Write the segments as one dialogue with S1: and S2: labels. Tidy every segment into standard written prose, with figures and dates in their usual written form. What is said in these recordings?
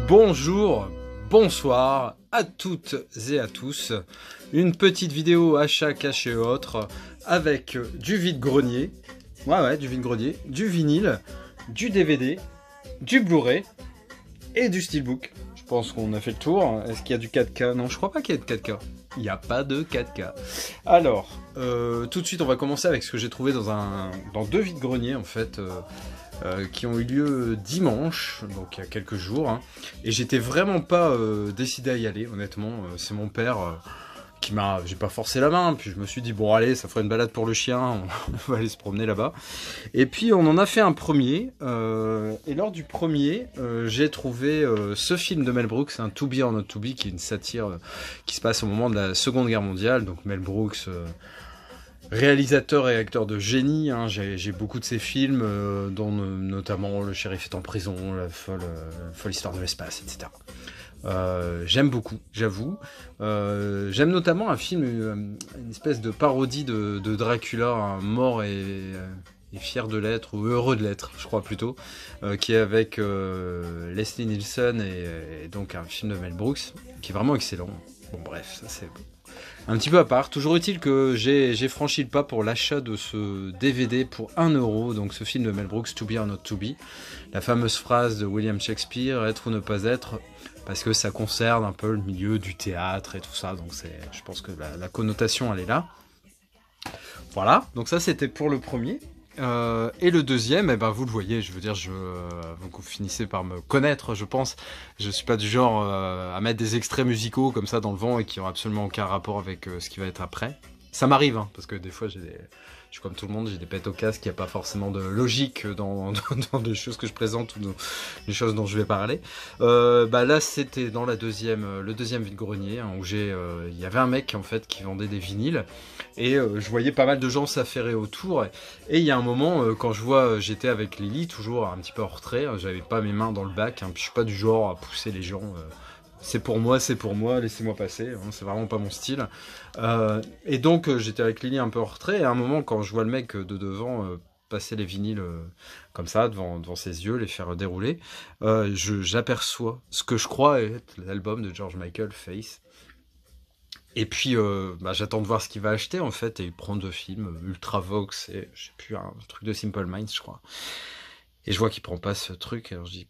S1: Bonjour, bonsoir à toutes et à tous. Une petite vidéo achat caché autre avec du vide-grenier. Ouais, du vide-grenier, du vinyle, du DVD, du Blu-ray et du Steelbook. Je pense qu'on a fait le tour. Est-ce qu'il y a du 4K? Non, je crois pas qu'il y ait de 4K. Il n'y a pas de 4K. Alors, tout de suite, on va commencer avec ce que j'ai trouvé dans deux vides-greniers en fait. Qui ont eu lieu dimanche, donc il y a quelques jours, hein, et j'étais vraiment pas décidé à y aller, honnêtement. C'est mon père qui m'a, j'ai pas forcé la main, puis je me suis dit bon allez, ça ferait une balade pour le chien, on va aller se promener là-bas. Et puis on en a fait un premier, et lors du premier, j'ai trouvé ce film de Mel Brooks, un To Be or Not To Be, qui est une satire qui se passe au moment de la Seconde Guerre mondiale. Donc Mel Brooks, réalisateur et acteur de génie, hein. J'ai beaucoup de ses films, dont notamment Le shérif est en prison, La folle histoire de l'espace, etc. J'aime beaucoup, j'avoue. J'aime notamment un film, une espèce de parodie de Dracula, hein, mort et fier de l'être, ou heureux de l'être, je crois plutôt, qui est avec Leslie Nielsen, et donc un film de Mel Brooks, qui est vraiment excellent. Bon bref, ça c'est un petit peu à part. Toujours utile que j'ai franchi le pas pour l'achat de ce DVD pour 1 €, donc ce film de Mel Brooks, To Be or Not To Be. La fameuse phrase de William Shakespeare, être ou ne pas être, parce que ça concerne un peu le milieu du théâtre et tout ça, donc je pense que la connotation elle est là. Voilà, donc ça c'était pour le premier. Et le deuxième, eh ben, vous le voyez, je veux dire, vous finissez par me connaître, je pense. Je suis pas du genre à mettre des extraits musicaux comme ça dans le vent et qui ont absolument aucun rapport avec ce qui va être après. Ça m'arrive, hein, parce que des fois je suis comme tout le monde, j'ai des pètes au casque, il n'y a pas forcément de logique dans les choses que je présente ou dans les choses dont je vais parler. Là c'était dans le deuxième vide-grenier, hein, où il y avait un mec en fait qui vendait des vinyles, et je voyais pas mal de gens s'affairer autour, et il y a un moment quand j'étais avec Lily, toujours un petit peu en retrait, j'avais pas mes mains dans le bac, hein, puis je suis pas du genre à pousser les gens. C'est pour moi, laissez-moi passer, hein, c'est vraiment pas mon style. Et donc j'étais avec Lily un peu en retrait, et à un moment quand je vois le mec de devant passer les vinyles comme ça devant ses yeux, les faire dérouler, j'aperçois ce que je crois être l'album de George Michael, Face. Et puis j'attends de voir ce qu'il va acheter en fait, et il prend deux films, Ultravox et je sais plus, un truc de Simple Minds je crois. Et je vois qu'il prend pas ce truc, alors je dis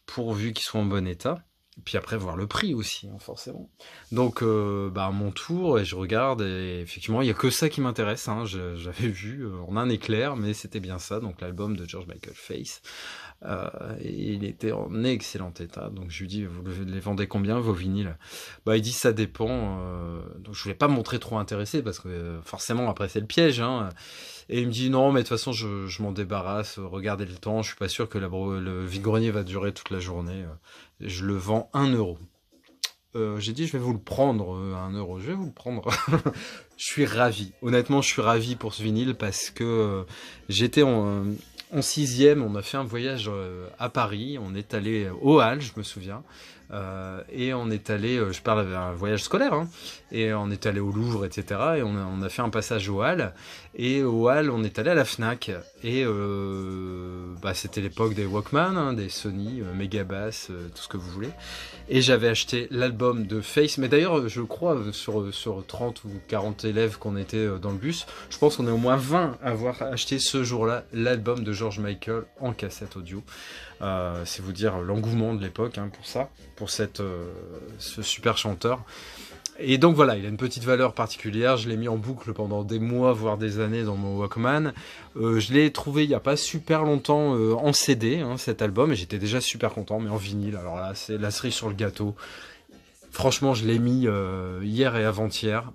S1: pourvu qu'il soit en bon état. Et puis après voir le prix aussi, hein, forcément. Donc à mon tour, et je regarde, et effectivement il y a que ça qui m'intéresse, hein. J'avais vu en un éclair, mais c'était bien ça, donc l'album de George Michael, Face. Et il était en excellent état, donc je lui dis vous les vendez combien vos vinyles? Il dit ça dépend, donc je voulais pas me montrer trop intéressé parce que forcément après c'est le piège, hein. Et il me dit non mais de toute façon je m'en débarrasse, regardez le temps, je suis pas sûr que le vide-grenier va durer toute la journée, je le vends 1 €. J'ai dit je vais vous le prendre 1 €, je vais vous le prendre. Je suis ravi, honnêtement je suis ravi pour ce vinyle parce que j'étais en 6e, on a fait un voyage à Paris, on est allé aux Halles, je me souviens, et on est allé, je parle d'un voyage scolaire, hein, et on est allé au Louvre, etc. Et on a fait un passage aux Halles, et aux Halles, on est allé à la Fnac, et c'était l'époque des Walkman, hein, des Sony, Megabass, tout ce que vous voulez. Et j'avais acheté l'album de Face, mais d'ailleurs, je crois, sur 30 ou 40 élèves qu'on était dans le bus, je pense qu'on est au moins 20 à avoir acheté ce jour-là l'album de George Michael en cassette audio. C'est vous dire l'engouement de l'époque, hein, pour ce super chanteur. Et donc voilà, il a une petite valeur particulière, je l'ai mis en boucle pendant des mois, voire des années dans mon Walkman. Je l'ai trouvé il n'y a pas super longtemps en CD, hein, cet album, et j'étais déjà super content, mais en vinyle, alors là, c'est la cerise sur le gâteau. Franchement, je l'ai mis hier et avant-hier,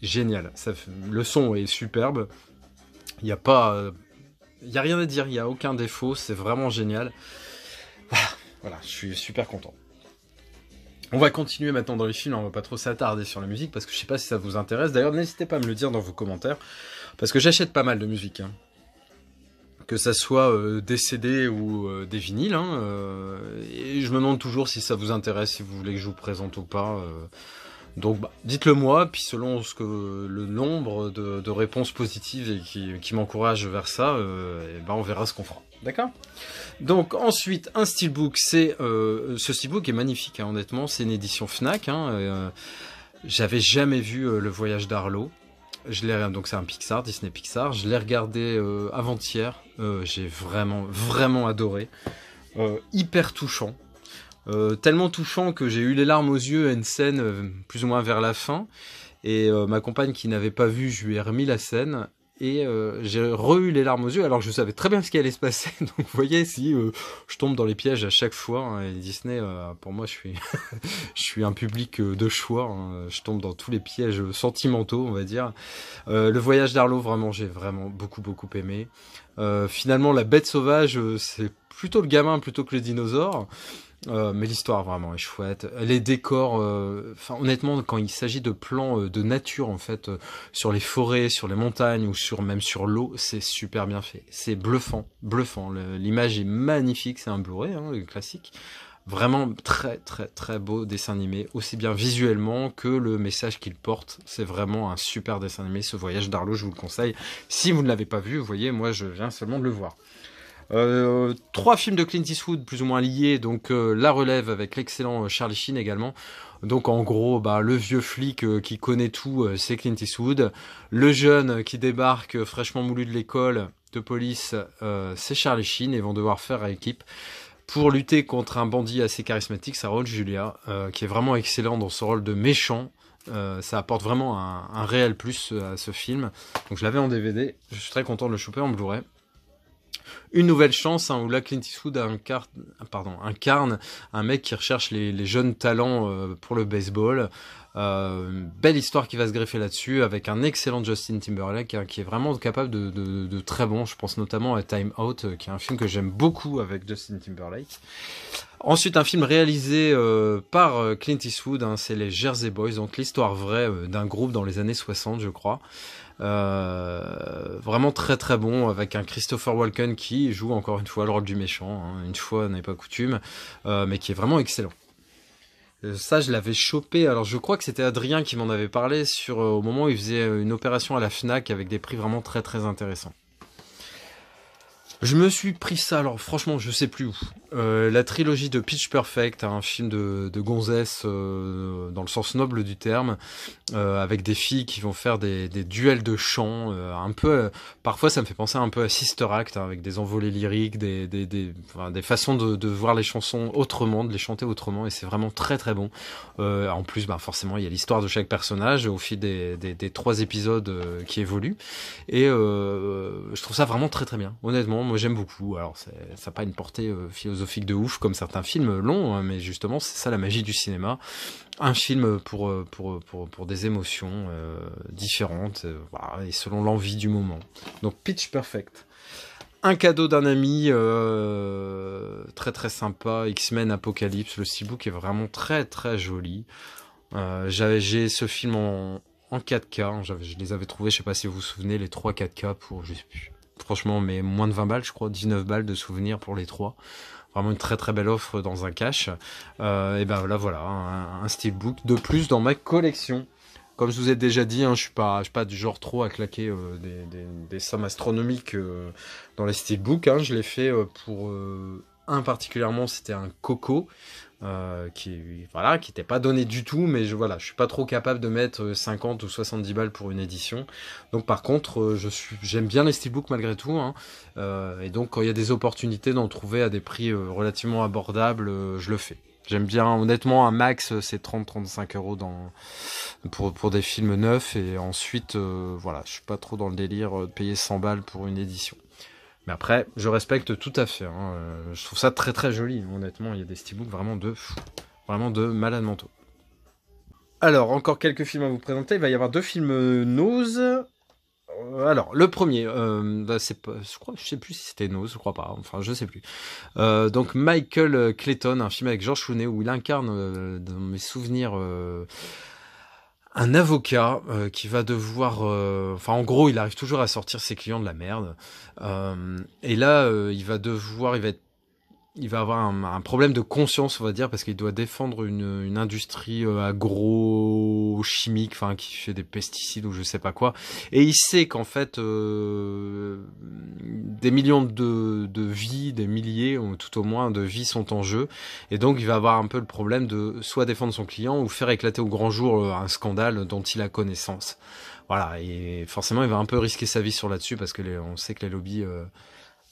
S1: génial, le son est superbe, il n'y a pas... Il n'y a rien à dire, il n'y a aucun défaut, c'est vraiment génial. Voilà, je suis super content. On va continuer maintenant dans les films, on va pas trop s'attarder sur la musique, parce que je sais pas si ça vous intéresse. D'ailleurs, n'hésitez pas à me le dire dans vos commentaires, parce que j'achète pas mal de musique, hein. Que ça soit des CD ou des vinyles, hein, et je me demande toujours si ça vous intéresse, si vous voulez que je vous présente ou pas. Donc dites-le moi, puis selon le nombre de réponses positives et qui m'encouragent vers ça, et on verra ce qu'on fera. D'accord? Donc ensuite, un steelbook, ce steelbook est magnifique, hein, honnêtement, c'est une édition Fnac. J'avais jamais vu Le Voyage d'Arlo. Donc c'est un Pixar, Disney Pixar. Je l'ai regardé avant-hier. J'ai vraiment adoré. Hyper touchant. Tellement touchant que j'ai eu les larmes aux yeux à une scène plus ou moins vers la fin. Et ma compagne qui n'avait pas vu, je lui ai remis la scène. Et j'ai eu les larmes aux yeux alors que je savais très bien ce qui allait se passer. Donc vous voyez, si je tombe dans les pièges à chaque fois, hein, et Disney, pour moi, je suis un public de choix. Hein, je tombe dans tous les pièges sentimentaux, on va dire. Le Voyage d'Arlo, vraiment, j'ai vraiment beaucoup aimé. Finalement, la bête sauvage, c'est plutôt le gamin plutôt que le dinosaure. Mais l'histoire vraiment est chouette. Les décors, honnêtement, quand il s'agit de plans de nature en fait, sur les forêts, sur les montagnes ou même sur l'eau, c'est super bien fait. C'est bluffant. L'image est magnifique, c'est un Blu-ray, hein, le classique. Vraiment très beau dessin animé, aussi bien visuellement que le message qu'il porte. C'est vraiment un super dessin animé. Ce Voyage d'Arlo, je vous le conseille. Si vous ne l'avez pas vu, vous voyez, moi je viens seulement de le voir. 3 films de Clint Eastwood plus ou moins liés, donc La Relève avec l'excellent Charlie Sheen également. Donc en gros, le vieux flic qui connaît tout, c'est Clint Eastwood. Le jeune qui débarque fraîchement moulu de l'école de police, c'est Charlie Sheen, et vont devoir faire équipe pour lutter contre un bandit assez charismatique, Raoul Julia, qui est vraiment excellent dans ce rôle de méchant. Ça apporte vraiment un réel plus à ce film. Donc je l'avais en DVD, je suis très content de le choper en Blu-ray. Une nouvelle chance, où là Clint Eastwood incarne un mec qui recherche les jeunes talents pour le baseball. Belle histoire qui va se greffer là-dessus, avec un excellent Justin Timberlake, hein, qui est vraiment capable de très bon. Je pense notamment à Time Out, qui est un film que j'aime beaucoup avec Justin Timberlake. Ensuite, un film réalisé par Clint Eastwood, hein, c'est les Jersey Boys, donc l'histoire vraie d'un groupe dans les années 60, je crois. Vraiment très bon, avec un Christopher Walken qui joue encore une fois le rôle du méchant, hein, une fois n'est pas coutume, mais qui est vraiment excellent. Ça, je l'avais chopé, alors je crois que c'était Adrien qui m'en avait parlé au moment où il faisait une opération à la Fnac avec des prix vraiment très intéressants. Je me suis pris ça, alors franchement, je sais plus où. La trilogie de Pitch Perfect, un film de gonzesse dans le sens noble du terme, avec des filles qui vont faire des duels de chant, un peu. Parfois, ça me fait penser un peu à Sister Act, hein, avec des envolées lyriques, des façons de voir les chansons autrement, de les chanter autrement, et c'est vraiment très bon. En plus, forcément, il y a l'histoire de chaque personnage au fil des 3 épisodes qui évoluent, et je trouve ça vraiment très bien. Honnêtement, moi j'aime beaucoup. Alors ça n'a pas une portée philosophique de ouf comme certains films longs, hein, mais justement c'est ça la magie du cinéma. Un film pour des émotions différentes, voilà, et selon l'envie du moment. Donc Pitch Perfect. Un cadeau d'un ami, très sympa. X-Men Apocalypse. Le steelbook est vraiment très joli. J'ai ce film en 4K. Hein, je les avais trouvés, je sais pas si vous vous souvenez, les 3 4K pour, je sais plus. Franchement, mais moins de 20 balles, je crois, 19 balles de souvenirs pour les 3. Vraiment une très belle offre dans un cash. Et là, voilà, un steelbook de plus dans ma collection. Comme je vous ai déjà dit, hein, je suis pas du genre trop à claquer des sommes astronomiques dans les steelbooks. Hein. Je l'ai fait pour un particulièrement, c'était un Coco. Qui était pas donné du tout, mais je suis pas trop capable de mettre 50 ou 70 balles pour une édition. Donc par contre, j'aime bien les steelbooks malgré tout, hein, et donc quand il y a des opportunités d'en trouver à des prix relativement abordables, je le fais. J'aime bien, honnêtement, un max c'est 30-35 euros pour des films neufs, et ensuite je suis pas trop dans le délire de payer 100 balles pour une édition. Mais après, je respecte tout à fait. Hein. Je trouve ça très joli. Honnêtement, il y a des steelbooks vraiment de fou. Vraiment de malades mentaux. Alors, encore quelques films à vous présenter. Il va y avoir 2 films Nose. Alors, le premier, je sais plus si c'était Nose, je crois pas. Enfin, je sais plus. Donc, Michael Clayton, un film avec George Clooney où il incarne, dans mes souvenirs, un avocat qui va devoir... en gros, il arrive toujours à sortir ses clients de la merde. Et là, il va être il va avoir un problème de conscience, on va dire, parce qu'il doit défendre une industrie agro-chimique, enfin qui fait des pesticides ou je sais pas quoi. Et il sait qu'en fait, des millions de vies, des milliers, ou tout au moins, de vies sont en jeu. Et donc, il va avoir un peu le problème de soit défendre son client ou faire éclater au grand jour un scandale dont il a connaissance. Voilà, et forcément, il va un peu risquer sa vie sur là-dessus parce que on sait que les lobbies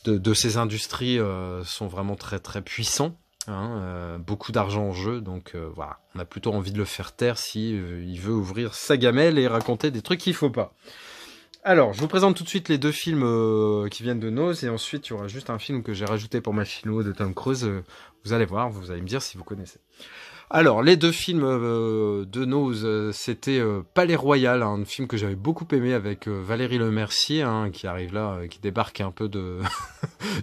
S1: de ces industries sont vraiment très très puissants, hein, beaucoup d'argent en jeu, donc voilà, on a plutôt envie de le faire taire si il veut ouvrir sa gamelle et raconter des trucs qu'il faut pas. Alors, je vous présente tout de suite les deux films qui viennent de Nose, et ensuite il y aura juste un film que j'ai rajouté pour ma philo de Tom Cruise. Vous allez voir, vous allez me dire si vous connaissez. Alors, les deux films de Nose, c'était Palais Royal, un film que j'avais beaucoup aimé avec Valérie Lemercier, hein, qui arrive là, qui débarque un peu de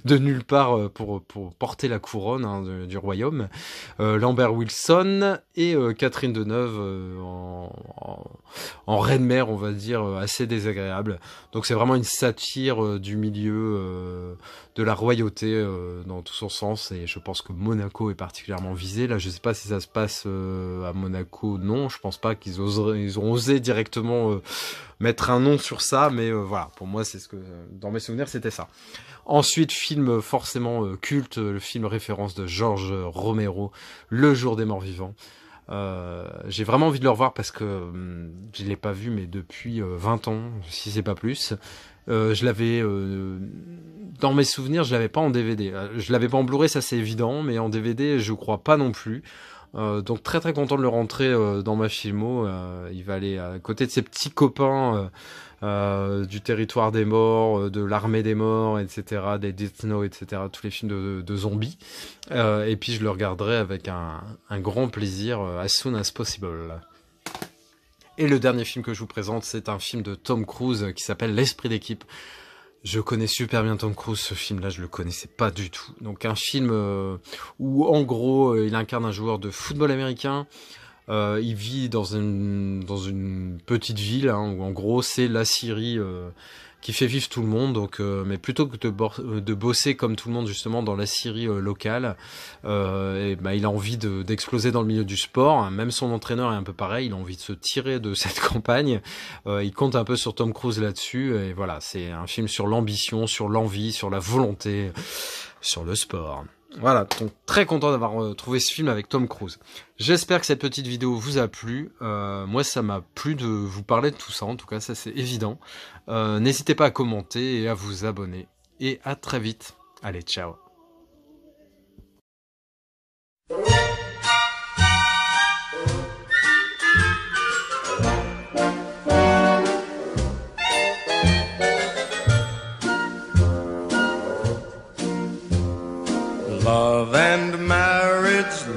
S1: de nulle part pour porter la couronne, hein, du royaume. Lambert Wilson et Catherine Deneuve en reine-mère, on va dire, assez désagréable. Donc c'est vraiment une satire du milieu de la royauté dans tout son sens, et je pense que Monaco est particulièrement visé. Là, je sais pas si ça se passe à Monaco, non, je pense pas qu'ils ont osé directement mettre un nom sur ça, mais voilà, pour moi, c'est ce que, dans mes souvenirs, c'était ça. Ensuite, film forcément culte, le film référence de George Romero, Le Jour des Morts Vivants. J'ai vraiment envie de le revoir parce que je l'ai pas vu, mais depuis 20 ans, si c'est pas plus. Je l'avais dans mes souvenirs, je l'avais pas en DVD. Je l'avais pas en Blu-ray, ça c'est évident, mais en DVD, je crois pas non plus. Donc très très content de le rentrer dans ma filmo. Il va aller à côté de ses petits copains du Territoire des Morts, de l'Armée des Morts, etc., des Death Note, etc., tous les films de zombies. Et puis je le regarderai avec un grand plaisir, as soon as possible. Et le dernier film que je vous présente, c'est un film de Tom Cruise qui s'appelle L'Esprit d'équipe. Je connais super bien Tom Cruise, ce film-là, je le connaissais pas du tout. Donc un film où, en gros, il incarne un joueur de football américain. Il vit dans une petite ville, hein, où en gros c'est la Syrie qui fait vivre tout le monde. Donc, mais plutôt que de bosser comme tout le monde justement dans la Syrie locale, et bah, il a envie d'exploser dans le milieu du sport. Même son entraîneur est un peu pareil, il a envie de se tirer de cette campagne. Il compte un peu sur Tom Cruise là-dessus. Et voilà, c'est un film sur l'ambition, sur l'envie, sur la volonté, sur le sport. Voilà, donc très content d'avoir trouvé ce film avec Tom Cruise. J'espère que cette petite vidéo vous a plu. Moi, ça m'a plu de vous parler de tout ça, en tout cas, ça c'est évident. N'hésitez pas à commenter et à vous abonner. Et à très vite. Allez, ciao.
S2: Love and marriage,